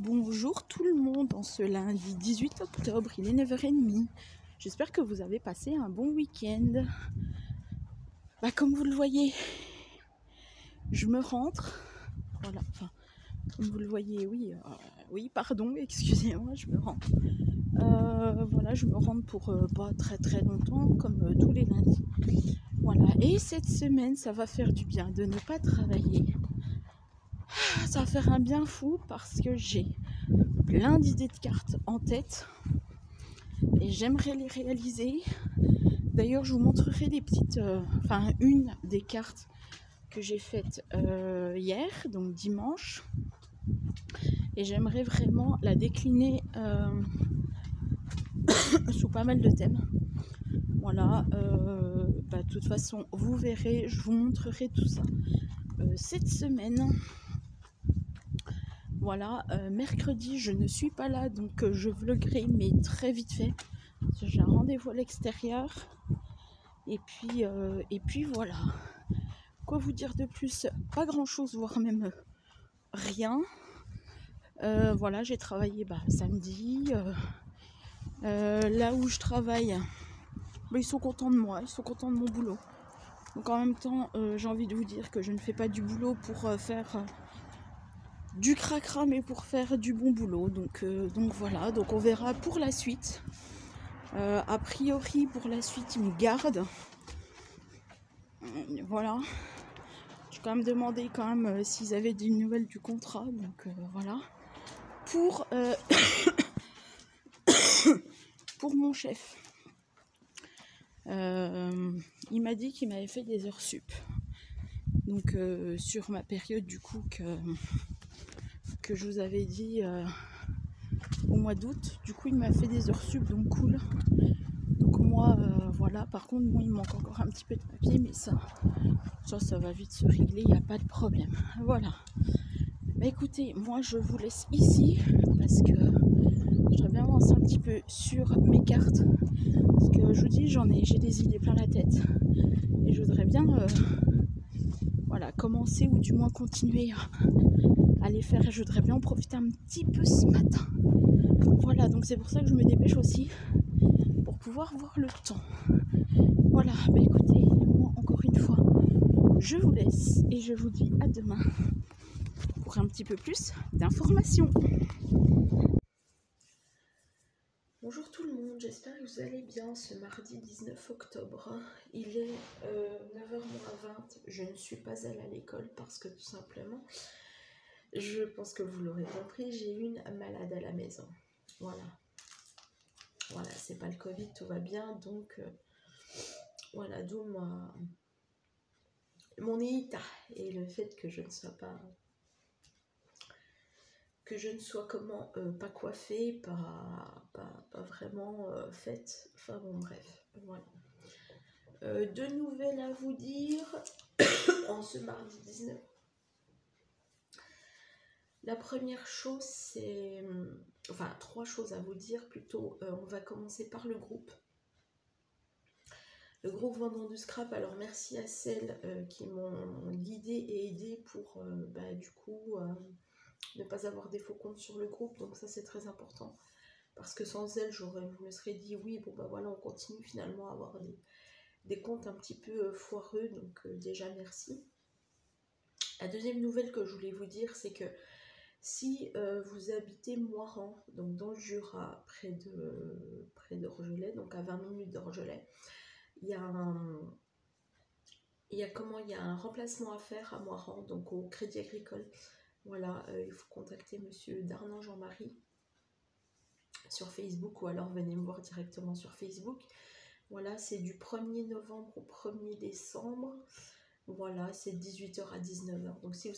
Bonjour tout le monde, en ce lundi 18 octobre, il est 9h30. J'espère que vous avez passé un bon week-end. Comme vous le voyez, je me rentre. Voilà, comme vous le voyez, oui, pardon, excusez-moi, je me rentre. Voilà, je me rentre pour pas très très longtemps, comme tous les lundis. Voilà, et cette semaine, ça va faire du bien de ne pas travailler. Ça va faire un bien fou parce que j'ai plein d'idées de cartes en tête et j'aimerais les réaliser. D'ailleurs, je vous montrerai des petites, une des cartes que j'ai faites hier, donc dimanche, et j'aimerais vraiment la décliner sous pas mal de thèmes. Voilà, de toute façon, vous verrez, je vous montrerai tout ça cette semaine. Voilà, mercredi, je ne suis pas là, donc je vloguerai, mais très vite fait. J'ai un rendez-vous à l'extérieur. Et puis voilà. Quoi vous dire de plus? Pas grand-chose, voire même rien. Voilà, j'ai travaillé samedi. Là où je travaille, ils sont contents de moi, ils sont contents de mon boulot. Donc en même temps, j'ai envie de vous dire que je ne fais pas du boulot pour faire du cracra, mais pour faire du bon boulot. Donc voilà, donc on verra pour la suite. A priori, pour la suite, ils me gardent. Voilà. J'ai quand même demandé s'ils avaient des nouvelles du contrat. Donc voilà. Pour mon chef. Il m'a dit qu'il m'avait fait des heures sup. Donc sur ma période du coup que je vous avais dit au mois d'août, du coup il m'a fait des heures sup, donc cool. Donc moi voilà, par contre il me manque encore un petit peu de papier, mais ça va vite se régler, il n'y a pas de problème. Voilà. Écoutez, moi je vous laisse ici parce que je voudrais bien avancer un petit peu sur mes cartes. Parce que je vous dis, j'ai des idées plein la tête. Et je voudrais bien commencer ou du moins continuer à les faire. Et je voudrais bien en profiter un petit peu ce matin. Voilà, donc c'est pour ça que je me dépêche aussi. Pour pouvoir voir le temps. Voilà, écoutez, moi encore une fois, je vous laisse et je vous dis à demain pour un petit peu plus d'informations. Bonjour tout le monde, j'espère que vous allez bien ce mardi 19 octobre. Il est 9h20, je ne suis pas allée à l'école parce que tout simplement, je pense que vous l'aurez compris, j'ai une malade à la maison. Voilà, c'est pas le Covid, tout va bien, donc voilà, d'où mon état et le fait que je ne sois pas... pas coiffée, pas vraiment faite. Enfin bon, bref, voilà. Deux nouvelles à vous dire en ce mardi 19. La première chose, c'est... trois choses à vous dire plutôt. On va commencer par le groupe. Le groupe Vendons du Scrap. Alors merci à celles qui m'ont guidée et aidée pour ne pas avoir des faux comptes sur le groupe. Donc ça c'est très important. Parce que sans elles, je me serais dit oui, on continue finalement à avoir des comptes un petit peu foireux. Donc déjà merci. La deuxième nouvelle que je voulais vous dire, c'est que si vous habitez Moiran, donc dans le Jura, près d'Orgelet, donc à 20 minutes d'Orgelet, il y a un remplacement à faire à Moiran, donc au Crédit Agricole. Voilà, il faut contacter monsieur Darnan Jean-Marie sur Facebook, ou alors venez me voir directement sur Facebook. Voilà, c'est du 1er novembre au 1er décembre. Voilà, c'est 18h à 19h. Donc si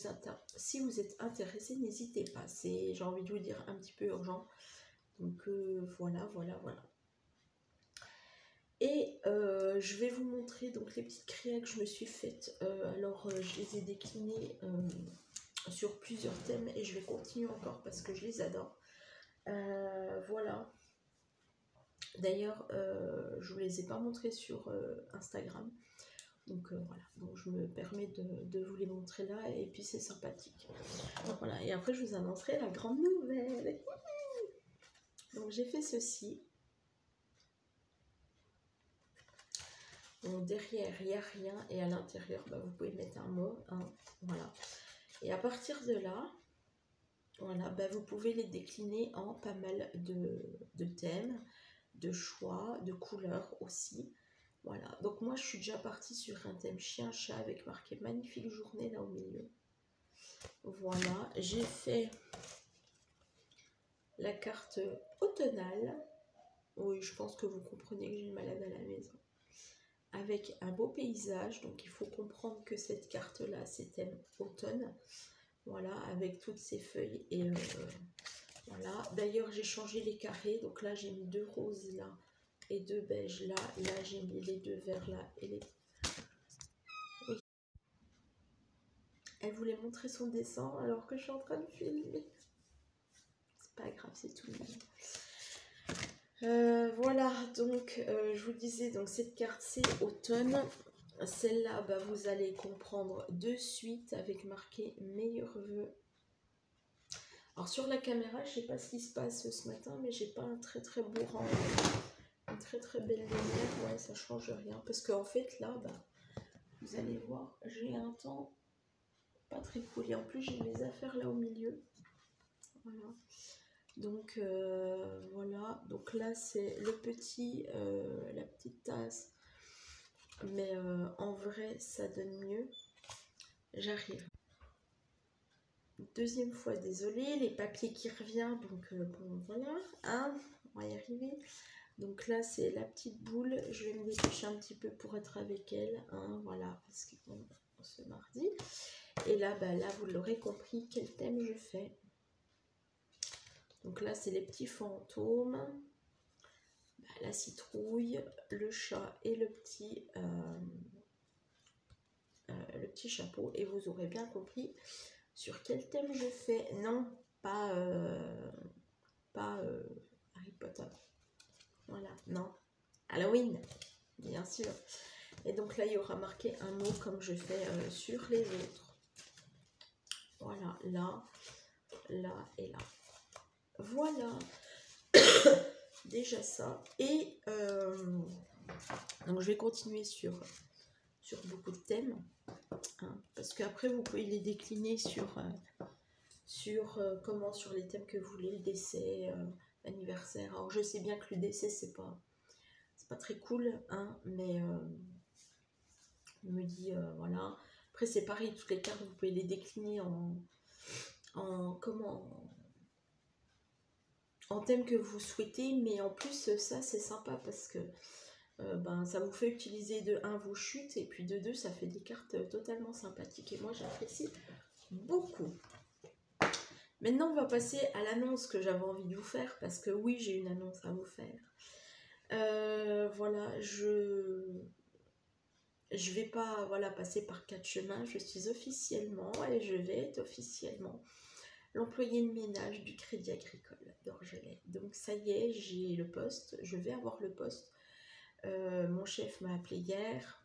vous êtes intéressé, n'hésitez pas. C'est, j'ai envie de vous dire, un petit peu urgent. Donc voilà. Et je vais vous montrer donc les petites créas que je me suis faites. Je les ai déclinées sur plusieurs thèmes et je vais continuer encore parce que je les adore. Voilà. D'ailleurs, je ne vous les ai pas montrées sur Instagram. Donc voilà, donc je me permets de vous les montrer là, et puis c'est sympathique. Donc voilà, et après je vous annoncerai la grande nouvelle. Donc j'ai fait ceci. Donc derrière, il n'y a rien, et à l'intérieur, bah, vous pouvez mettre un mot, hein, voilà. Et à partir de là, voilà, bah, vous pouvez les décliner en pas mal de thèmes, de choix, de couleurs aussi. Voilà, donc moi je suis déjà partie sur un thème chien-chat avec marqué magnifique journée là au milieu. Voilà, j'ai fait la carte automnale. Oui, je pense que vous comprenez que j'ai une malade à la maison. Avec un beau paysage, donc il faut comprendre que cette carte-là, c'est thème automne. Voilà, avec toutes ces feuilles et voilà. D'ailleurs, j'ai changé les carrés, donc là j'ai mis 2 roses là et 2 beiges là. Là j'ai mis les 2 verts là et les... Oui. Elle voulait montrer son dessin alors que je suis en train de filmer. C'est pas grave, c'est tout mignon. Voilà, donc je vous disais, donc cette carte c'est automne. Celle-là, bah, vous allez comprendre de suite avec marqué meilleurs vœux. Alors sur la caméra, je sais pas ce qui se passe ce matin, mais j'ai pas un très très beau rendu, une très très belle lumière. Ouais, ça change rien parce qu'en fait là, bah, vous allez voir, j'ai un temps pas très cool et en plus j'ai mes affaires là au milieu. Voilà. Donc voilà, donc là c'est le petit, la petite tasse, mais en vrai ça donne mieux. J'arrive. Deuxième fois, désolée, les papiers qui reviennent, donc bon voilà, hein, on va y arriver. Donc là c'est la petite boule, je vais me dépêcher un petit peu pour être avec elle, hein, voilà, parce que bon, ce mardi. Et là, bah, là vous l'aurez compris, quel thème je fais. Donc là c'est les petits fantômes, bah, la citrouille, le chat et le petit chapeau. Et vous aurez bien compris sur quel thème je fais. Non, pas Harry Potter. Voilà, non. Halloween, bien sûr. Et donc là, il y aura marqué un mot comme je fais sur les autres. Voilà, là, là et là. Voilà. Déjà ça. Et donc je vais continuer sur beaucoup de thèmes. Hein, parce qu'après, vous pouvez les décliner sur sur les thèmes que vous voulez, le décès, l'anniversaire. Alors je sais bien que le décès c'est pas très cool, hein, mais je me dis voilà. Après c'est pareil, toutes les cartes vous pouvez les décliner en thème que vous souhaitez, mais en plus ça c'est sympa parce que ben, ça vous fait utiliser de 1 vos chutes et puis de 2 ça fait des cartes totalement sympathiques et moi j'apprécie beaucoup. Maintenant, on va passer à l'annonce que j'avais envie de vous faire, parce que oui, j'ai une annonce à vous faire. Voilà, je vais pas voilà, passer par 4 chemins, je suis officiellement, et je vais être officiellement l'employée de ménage du Crédit Agricole d'Orgelet. Donc ça y est, j'ai le poste, je vais avoir le poste. Mon chef m'a appelé hier.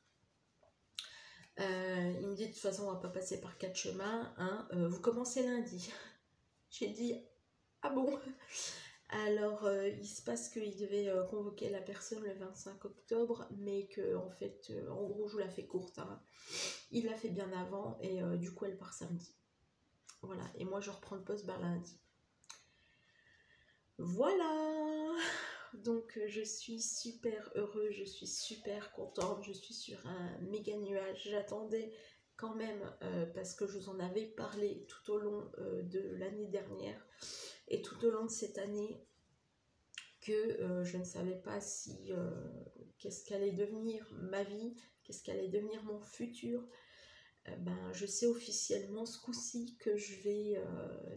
Il me dit de toute façon, on va pas passer par 4 chemins, hein, vous commencez lundi. J'ai dit, ah bon? Alors, il se passe qu'il devait convoquer la personne le 25 octobre, mais que, en fait, en gros, je vous la fais courte, hein. Il l'a fait bien avant, et du coup, elle part samedi. Voilà, et moi, je reprends le poste lundi. Voilà! Donc, je suis super heureuse, je suis super contente, je suis sur un méga nuage. J'attendais quand même, parce que je vous en avais parlé tout au long de l'année dernière, et tout au long de cette année, que je ne savais pas si qu'est-ce qu'allait devenir ma vie, qu'est-ce qu'allait devenir mon futur. Ben, je sais officiellement ce coup-ci que je vais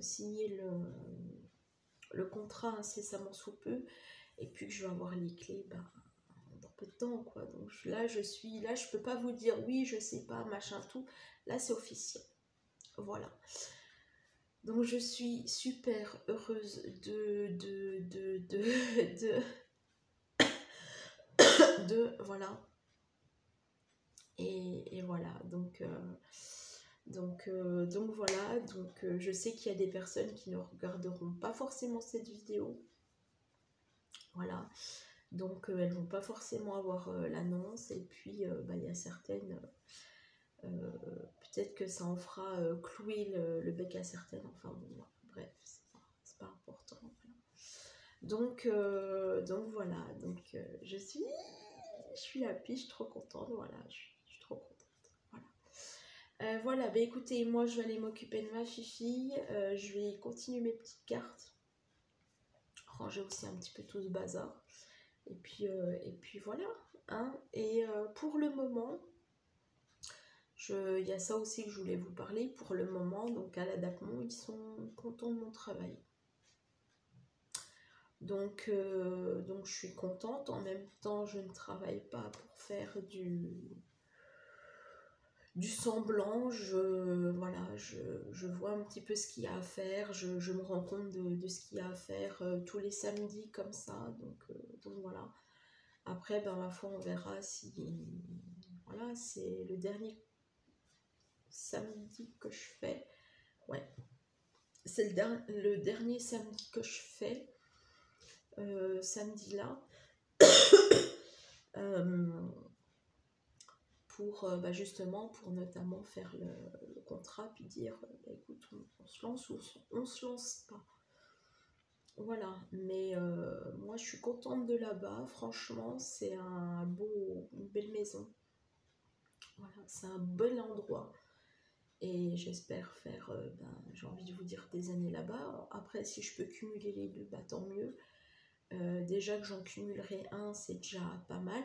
signer le contrat incessamment sous peu, et puis que je vais avoir les clés dans peu de temps, quoi. Donc là, je peux pas vous dire oui, je sais pas, machin, tout. Là, c'est officiel. Voilà. Donc je suis super heureuse voilà. Et voilà, voilà, je sais qu'il y a des personnes qui ne regarderont pas forcément cette vidéo. Voilà, donc elles vont pas forcément avoir l'annonce, et puis il y a certaines, peut-être que ça en fera clouer le bec à certaines, enfin bon, bref, c'est pas important. Voilà. Donc voilà, je suis happy, je suis trop contente, voilà, je suis trop contente. Voilà, bah écoutez, moi je vais aller m'occuper de ma fifi, je vais continuer mes petites cartes, ranger aussi un petit peu tout ce bazar, et puis voilà, hein. Et pour le moment, il y a ça aussi que je voulais vous parler, pour le moment, donc à l'Adapmont, ils sont contents de mon travail. Donc je suis contente, en même temps je ne travaille pas pour faire du semblant, voilà, je vois un petit peu ce qu'il y a à faire, je me rends compte de ce qu'il y a à faire tous les samedis comme ça, donc voilà. Après, ben, ma foi, on verra si, voilà, c'est le dernier samedi que je fais, ouais, c'est le dernier samedi que je fais, samedi là, pour justement, pour notamment faire le contrat, puis dire bah, écoute, on se lance ou on se lance pas. Voilà, mais moi je suis contente de là-bas, franchement, c'est une belle maison. Voilà, c'est un bel endroit. Et j'espère faire, j'ai envie de vous dire, des années là-bas. Après, si je peux cumuler les deux, bah, tant mieux. Déjà que j'en cumulerai un, c'est déjà pas mal.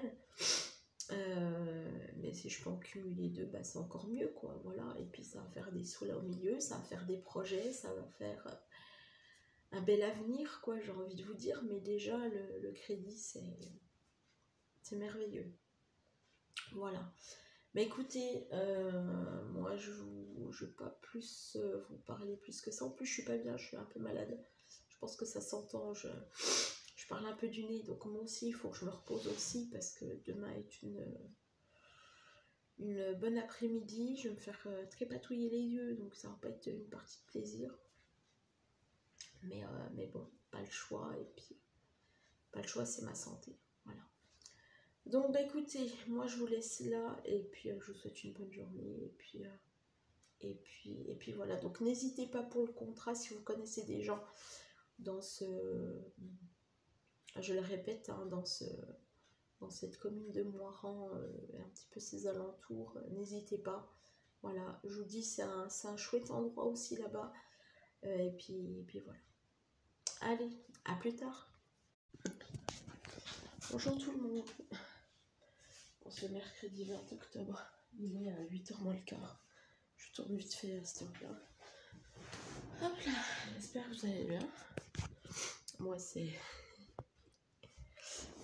Mais si je peux en cumuler deux, bah, c'est encore mieux, quoi. Voilà. Et puis ça va faire des sous là au milieu, ça va faire des projets, ça va faire un bel avenir, quoi, j'ai envie de vous dire. Mais déjà, le crédit, c'est merveilleux. Voilà. Mais écoutez, moi je vais pas plus vous parler plus que ça. En plus, je suis pas bien, je suis un peu malade. Je pense que ça s'entend. Je parle un peu du nez, donc moi aussi, il faut que je me repose aussi parce que demain est une bonne après-midi. Je vais me faire trépatouiller les yeux, donc ça va pas être une partie de plaisir. Mais bon, pas le choix, et puis pas le choix, c'est ma santé. Voilà. Donc bah écoutez, moi je vous laisse là, et puis je vous souhaite une bonne journée, et puis voilà. Donc n'hésitez pas pour le contrat, si vous connaissez des gens dans je le répète, hein, dans cette commune de Moirans, un petit peu ses alentours, n'hésitez pas. Voilà, je vous dis, c'est un chouette endroit aussi là-bas. Et puis voilà. Allez, à plus tard. Bonjour tout le monde. Pour ce mercredi 20 octobre, il est à 8h moins le quart. Je tourne vite fait à cette heure-là. Hop là, j'espère que vous allez bien. Moi, c'est...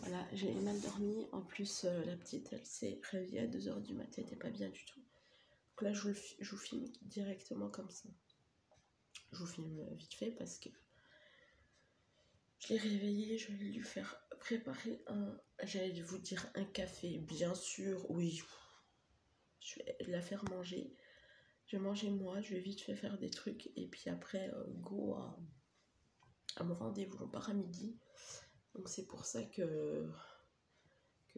Voilà, j'ai mal dormi. En plus, la petite, elle s'est réveillée à 2h du matin, elle n'était pas bien du tout. Donc là, je vous filme directement comme ça. Je vous filme vite fait parce que je l'ai réveillée, je vais lui faire préparer j'allais vous dire un café, bien sûr, oui. Je vais la faire manger. Je vais manger moi, je vais vite fait faire des trucs et puis après, go à mon rendez-vous, on part à midi. Donc c'est pour ça que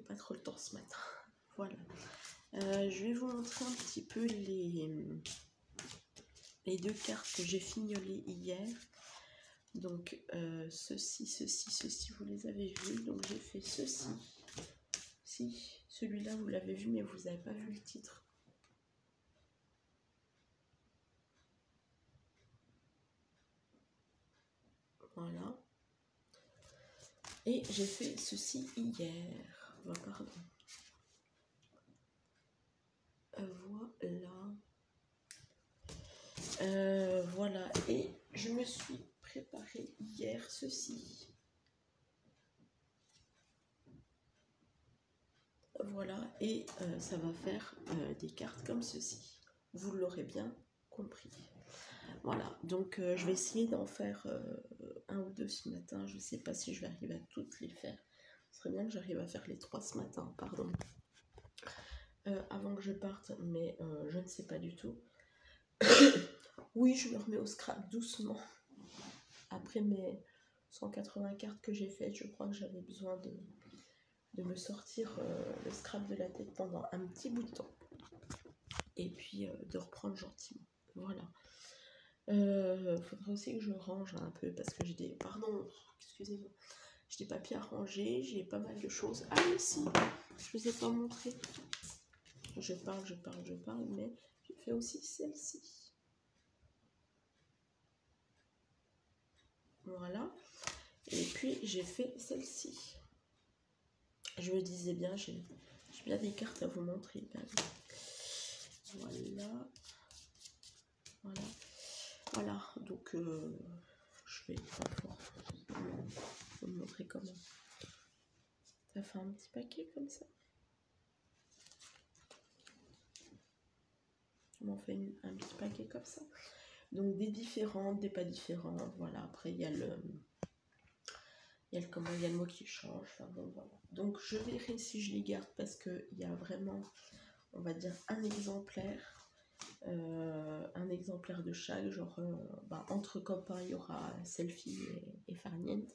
pas trop le temps ce matin. Voilà. Je vais vous montrer un petit peu les deux cartes que j'ai fignolées hier. Donc ceci, vous les avez vus. Donc j'ai fait ceci. Si, celui-là vous l'avez vu, mais vous n'avez pas vu le titre. Voilà. Et j'ai fait ceci hier. Oh, pardon. Voilà. Voilà. Et je me suis préparé hier ceci. Voilà. Et ça va faire des cartes comme ceci. Vous l'aurez bien compris. Voilà. Donc je vais essayer d'en faire un ou deux ce matin. Je ne sais pas si je vais arriver à toutes les faire. Ce serait bien que j'arrive à faire les 3 ce matin. Pardon. avant que je parte, mais je ne sais pas du tout. Oui, je me remets au scrap doucement. Après mes 180 cartes que j'ai faites, je crois que j'avais besoin de me sortir le scrap de la tête pendant un petit bout de temps. Et puis de reprendre gentiment. Voilà. Faudrait aussi que je range un peu parce que j'ai des... Pardon, excusez-moi. J'ai des papiers à ranger, j'ai pas mal de choses. Ah oui, si, je vous ai pas montré. Je parle, mais j'ai fait aussi celle-ci. Voilà. Et puis j'ai fait celle-ci. Je me disais bien, j'ai bien des cartes à vous montrer. Voilà. Voilà. Voilà. Donc je vais vous montrer comment. Ça fait un petit paquet comme ça. On fait un petit paquet comme ça. Donc des différentes, des pas différentes. Voilà. Après il y a le mot qui change. Enfin, bon, voilà. Donc je verrai si je les garde parce que il y a vraiment, on va dire, un exemplaire de chaque. Genre entre copains il y aura selfie et farniente.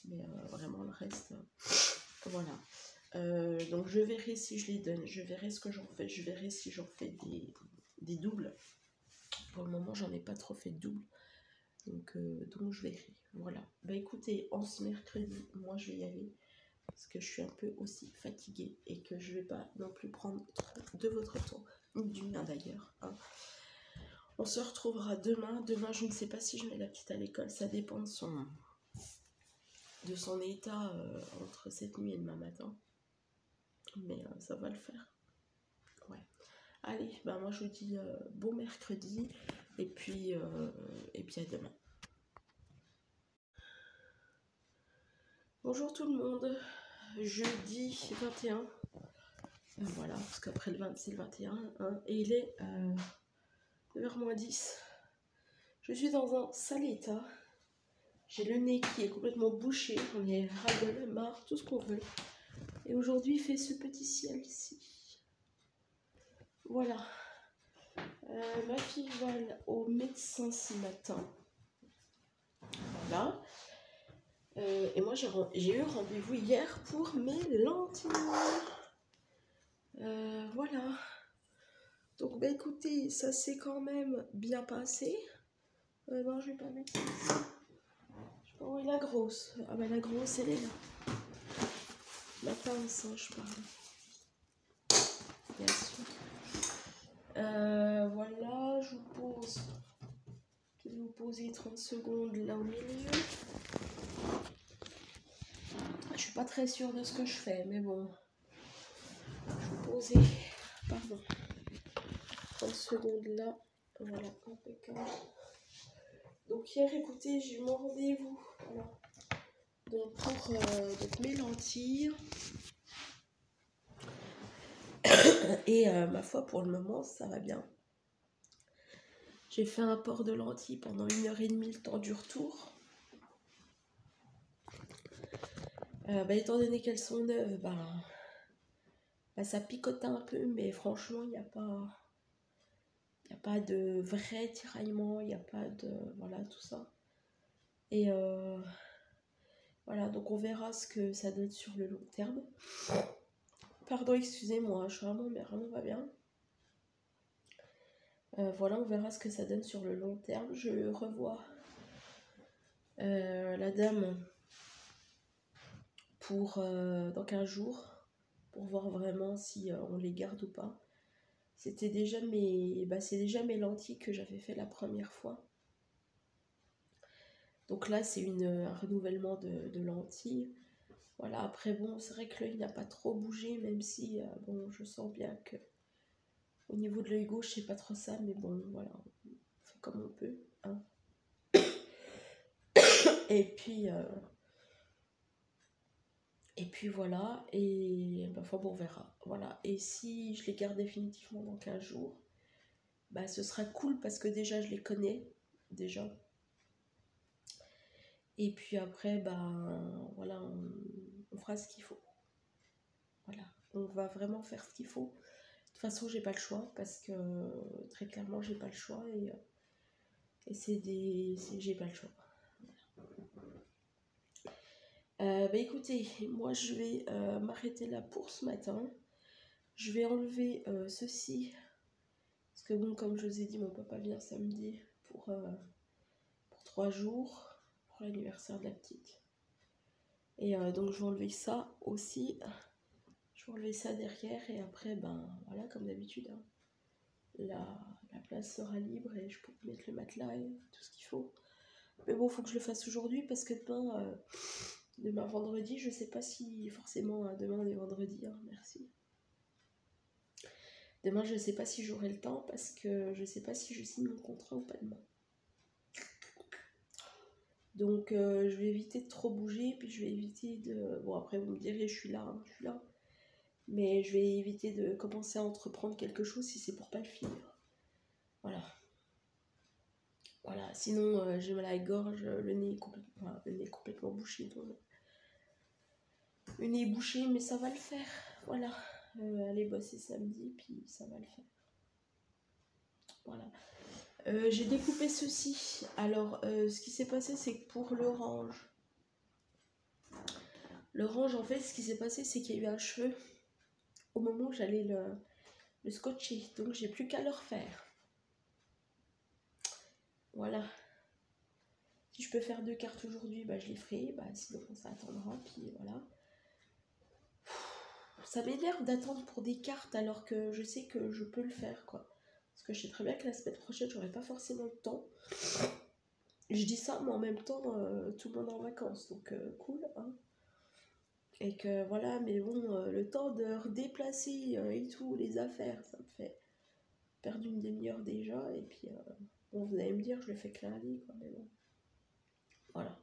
Mais vraiment le reste, voilà. Donc je verrai si je les donne, je verrai ce que j'en fais, je verrai si j'en fais des doubles. Pour le moment j'en ai pas trop fait de doubles, donc je verrai. Voilà. Bah écoutez, en ce mercredi, moi je vais y aller parce que je suis un peu aussi fatiguée et que je vais pas non plus prendre trop de votre temps, ni du mien d'ailleurs. Hein. On se retrouvera demain. Demain je ne sais pas si je mets la petite à l'école, ça dépend de son état entre cette nuit et demain matin. Mais ça va le faire. Ouais. Allez, bah moi je vous dis bon mercredi et puis à demain. Bonjour tout le monde. Jeudi 21. Voilà, parce qu'après le 20 c'est le 21. Hein, et il est 9h-10. Je suis dans un sale état. J'ai le nez qui est complètement bouché. On est ras-le-bol, marre, tout ce qu'on veut. Et aujourd'hui il fait ce petit ciel-ci. Voilà. Ma fille va au médecin ce matin. Voilà. Et moi j'ai eu rendez-vous hier pour mes lentilles. Voilà. Donc bah écoutez, ça s'est quand même bien passé. Non, je vais pas mettre ça. Je sais pas où est la grosse. Ah bah la grosse elle est là. La pince, hein, je parle. Bien sûr. Voilà, je vais vous poser 30 secondes là au milieu. Je suis pas très sûre de ce que je fais, mais bon. Je vais vous poser, pardon, 30 secondes là. Voilà, impeccable. Donc hier, écoutez, j'ai eu mon rendez-vous. Voilà. Donc pour mes lentilles. Et ma foi, pour le moment, ça va bien. J'ai fait un port de lentilles pendant 1h30 le temps du retour. Étant donné qu'elles sont neuves, ça picote un peu, mais franchement, il n'y a pas de vrai tiraillement, il n'y a pas de... Voilà, tout ça. Et voilà, donc on verra ce que ça donne sur le long terme. Pardon, excusez-moi, je suis vraiment pas bien. Voilà, on verra ce que ça donne sur le long terme. Je revois la dame pour dans 15 jours pour voir vraiment si on les garde ou pas. C'est déjà mes lentilles que j'avais fait la première fois. Donc là, c'est un renouvellement de lentilles. Voilà, après bon, c'est vrai que l'œil n'a pas trop bougé, même si je sens bien que au niveau de l'œil gauche, c'est pas trop ça, mais bon, voilà, on fait comme on peut. Hein. Et puis voilà, et on verra. Voilà, et si je les garde définitivement dans 15 jours, ce sera cool parce que déjà je les connais, déjà. Et puis après, voilà, on fera ce qu'il faut. Voilà, on va vraiment faire ce qu'il faut. façon, j'ai pas le choix parce que très clairement, j'ai pas le choix et j'ai pas le choix. Bah écoutez, moi je vais m'arrêter là pour ce matin. Je vais enlever ceci parce que bon, comme je vous ai dit, mon papa vient samedi pour 3 jours pour l'anniversaire de la petite. Et donc je vais enlever ça aussi. Je vais enlever ça derrière et après, ben voilà, comme d'habitude, hein, la place sera libre et je pourrai mettre le matelas et tout ce qu'il faut. Mais bon, faut que je le fasse aujourd'hui parce que demain vendredi, je sais pas si forcément, demain on est vendredi, hein, merci. Demain, je sais pas si j'aurai le temps parce que je sais pas si je signe mon contrat ou pas demain. Donc je vais éviter de trop bouger, puis je vais éviter de... Bon après vous me direz, je suis là, hein, je suis là. Mais je vais éviter de commencer à entreprendre quelque chose si c'est pour pas le finir. Voilà. Voilà, sinon j'ai mal à la gorge, le nez est complètement bouché. Donc, le nez est bouché, mais ça va le faire. Voilà. Aller bosser samedi, puis ça va le faire. Voilà. J'ai découpé ceci. Alors, ce qui s'est passé, c'est que pour l'orange, en fait, ce qui s'est passé, c'est qu'il y a eu un cheveu au moment où j'allais le scotcher. Donc, j'ai plus qu'à le refaire. Voilà. Si je peux faire 2 cartes aujourd'hui, bah, je les ferai. Bah, sinon, ça attendra. Puis voilà. Ça m'énerve d'attendre pour des cartes alors que je sais que je peux le faire, quoi. Parce que je sais très bien que la semaine prochaine, j'aurai pas forcément le temps. Je dis ça, mais en même temps, tout le monde est en vacances. Donc, cool, hein. Et que voilà, mais bon, le temps de redéplacer et tout, les affaires, ça me fait perdre une demi-heure déjà. Et puis, bon, vous allez me dire, je le fais que lundi, quoi, mais bon. Voilà.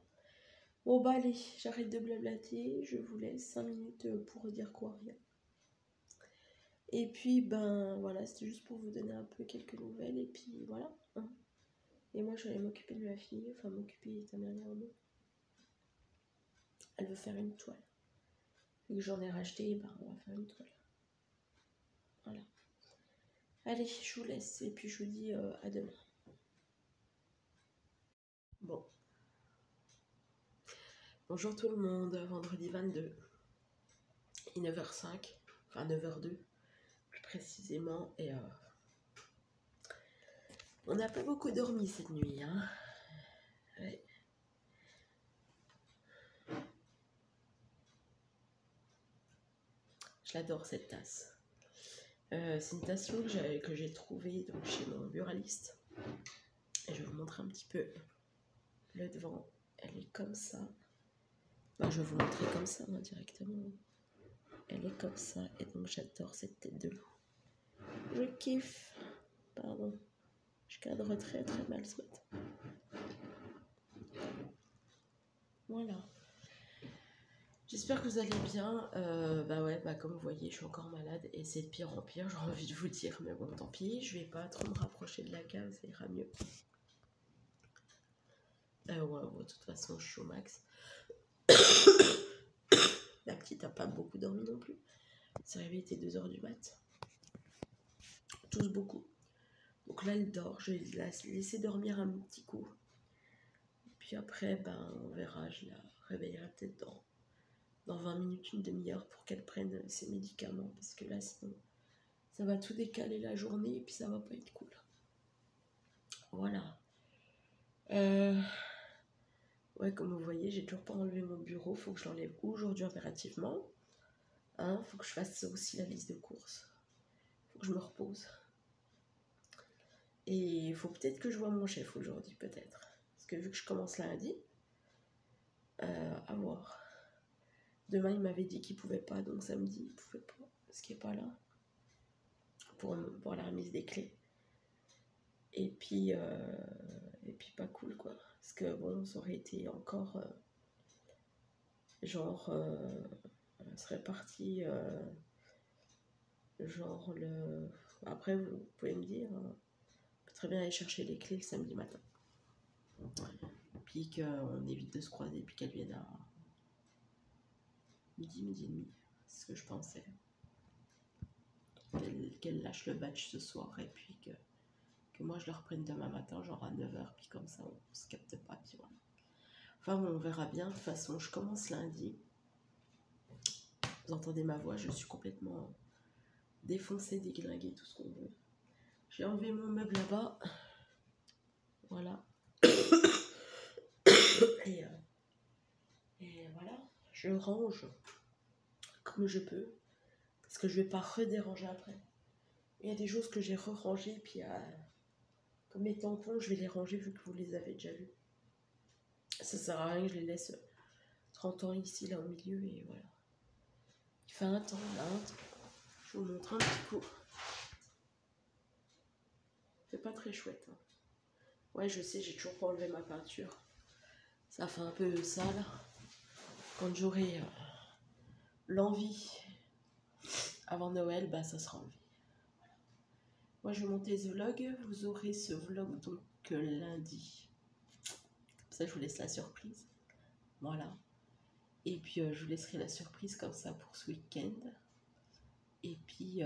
Bon, bah allez, j'arrête de blablater, je vous laisse 5 minutes pour dire quoi, rien. Et puis, ben voilà, c'était juste pour vous donner un peu quelques nouvelles, et puis voilà. Hein. Et moi, je vais m'occuper de ma fille, enfin m'occuper, ta mère en mot. Elle veut faire une toile. Vu que j'en ai racheté, ben on va faire une toile. Voilà. Allez, je vous laisse et puis je vous dis à demain. Bon. Bonjour tout le monde, vendredi 22. Il est 9h05, enfin 9h02 plus précisément. Et on n'a pas beaucoup dormi cette nuit. Hein. Ouais. Je l'adore cette tasse. C'est une tasse que j'ai trouvée donc, chez mon buraliste. Et je vais vous montrer un petit peu le devant. Elle est comme ça. Ben, je vais vous montrer comme ça moi, directement. Elle est comme ça. Et donc j'adore cette tête de loup. Je kiffe. Pardon. Je cadre très très mal ce matin. Voilà. J'espère que vous allez bien. Bah ouais, bah comme vous voyez, je suis encore malade et c'est de pire en pire, j'ai envie de vous dire. Mais bon, tant pis, je vais pas trop me rapprocher de la cave, ça ira mieux. Ouais, de toute façon, je suis au max. La petite a pas beaucoup dormi non plus. C'est réveillé, il était 2h du mat. Tous beaucoup. Donc là, elle dort. Je vais la laisser dormir un petit coup. Et puis après, ben, on verra. Je la réveillerai peut-être dans 20 minutes, une demi-heure pour qu'elle prenne ses médicaments. Parce que là, sinon, ça va tout décaler la journée et puis ça va pas être cool. Voilà. Ouais, comme vous voyez, j'ai toujours pas enlevé mon bureau. Faut que je l'enlève aujourd'hui impérativement. Hein, faut que je fasse aussi la liste de courses. Faut que je me repose. Et il faut peut-être que je vois mon chef aujourd'hui, peut-être. Parce que vu que je commence lundi, à voir. Demain, il m'avait dit qu'il pouvait pas, donc samedi, il pouvait pas. Parce qu'il n'est pas là. Pour la remise des clés. Et puis pas cool, quoi. Parce que bon, ça aurait été encore... serait parti... genre le... Après, vous pouvez me dire... on peut très bien aller chercher les clés le samedi matin. Puis qu'on évite de se croiser, puis qu'elle vienne à midi et demi. C'est ce que je pensais. qu'elle lâche le badge ce soir et puis que moi je le reprenne demain matin, genre à 9h, puis comme ça on se capte pas, puis voilà. Enfin bon, on verra bien. De toute façon, je commence lundi. Vous entendez ma voix, je suis complètement défoncée, déglinguée, tout ce qu'on veut. J'ai enlevé mon meuble là-bas. Voilà. Et voilà, je range comme je peux. Parce que je vais pas redéranger après. Il y a des choses que j'ai re-rangées, puis comme mes tampons, je vais les ranger vu que vous les avez déjà vus. Ça sert à rien que je les laisse 30 ans ici, là au milieu, et voilà. Il fait un temps, là, un temps. Je vous montre un petit coup. C'est pas très chouette. Hein. Ouais, je sais, j'ai toujours pas enlevé ma peinture. Ça fait un peu sale. Quand j'aurai l'envie avant Noël, bah ça sera enlevé. Voilà. Moi, je vais monter ce vlog. Vous aurez ce vlog donc lundi. Ça, je vous laisse la surprise. Voilà. Et puis, je vous laisserai la surprise comme ça pour ce week-end. Et puis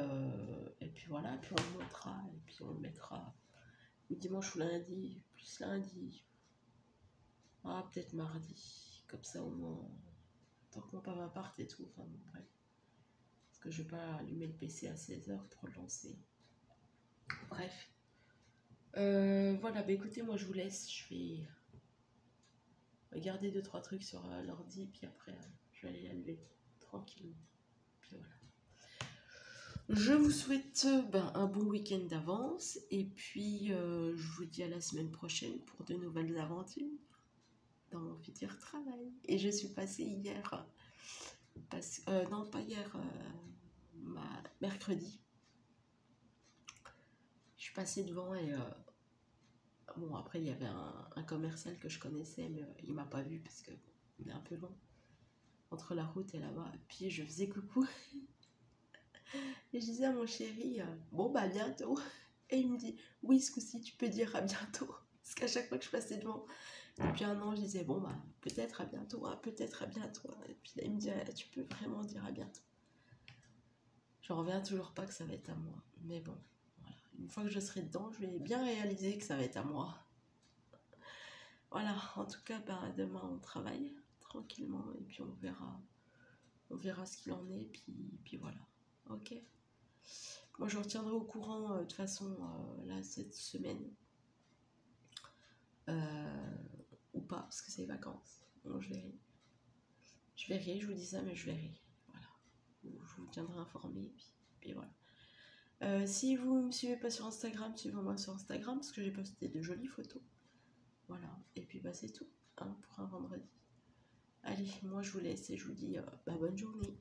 voilà. Puis on le montrera. Et puis on le mettra dimanche ou lundi. Plus lundi. Ah, peut-être mardi. Comme ça, au moins. Tant que mon papa parte et tout. Enfin, bon, bref. Parce que je vais pas allumer le PC à 16h pour le lancer. Bref. Voilà. Bah écoutez, moi, je vous laisse. Je vais regarder 2-3 trucs sur l'ordi, puis après je vais aller la lever tranquillement. Puis voilà. Je vous souhaite un bon week-end d'avance, et puis je vous dis à la semaine prochaine pour de nouvelles aventures dans mon futur travail. Et je suis passée hier, non pas hier, mercredi. Je suis passée devant et bon, après il y avait un commercial que je connaissais, mais il m'a pas vu parce que on est un peu long entre la route et là-bas. Puis je faisais coucou et je disais à mon chéri, bon bah à bientôt. Et il me dit, oui, ce coup-ci tu peux dire à bientôt. Parce qu'à chaque fois que je passais devant, depuis un an, je disais, bon bah peut-être à bientôt, hein, peut-être à bientôt. Et puis là il me dit, ah, tu peux vraiment dire à bientôt. Je reviens toujours pas que ça va être à moi. Mais bon, voilà. Une fois que je serai dedans, je vais bien réaliser que ça va être à moi. Voilà, en tout cas, demain on travaille tranquillement et puis on verra ce qu'il en est, puis voilà, ok. Moi je retiendrai au courant de toute façon là cette semaine, ou pas, parce que c'est les vacances. Bon, je verrai, je vous dis ça, mais je verrai, voilà. Je vous tiendrai informé, puis voilà. Si vous ne me suivez pas sur Instagram, suivez-moi sur Instagram, parce que j'ai posté de jolies photos. Voilà, et puis c'est tout, hein, pour un vendredi. Allez, moi je vous laisse et je vous dis bonne journée.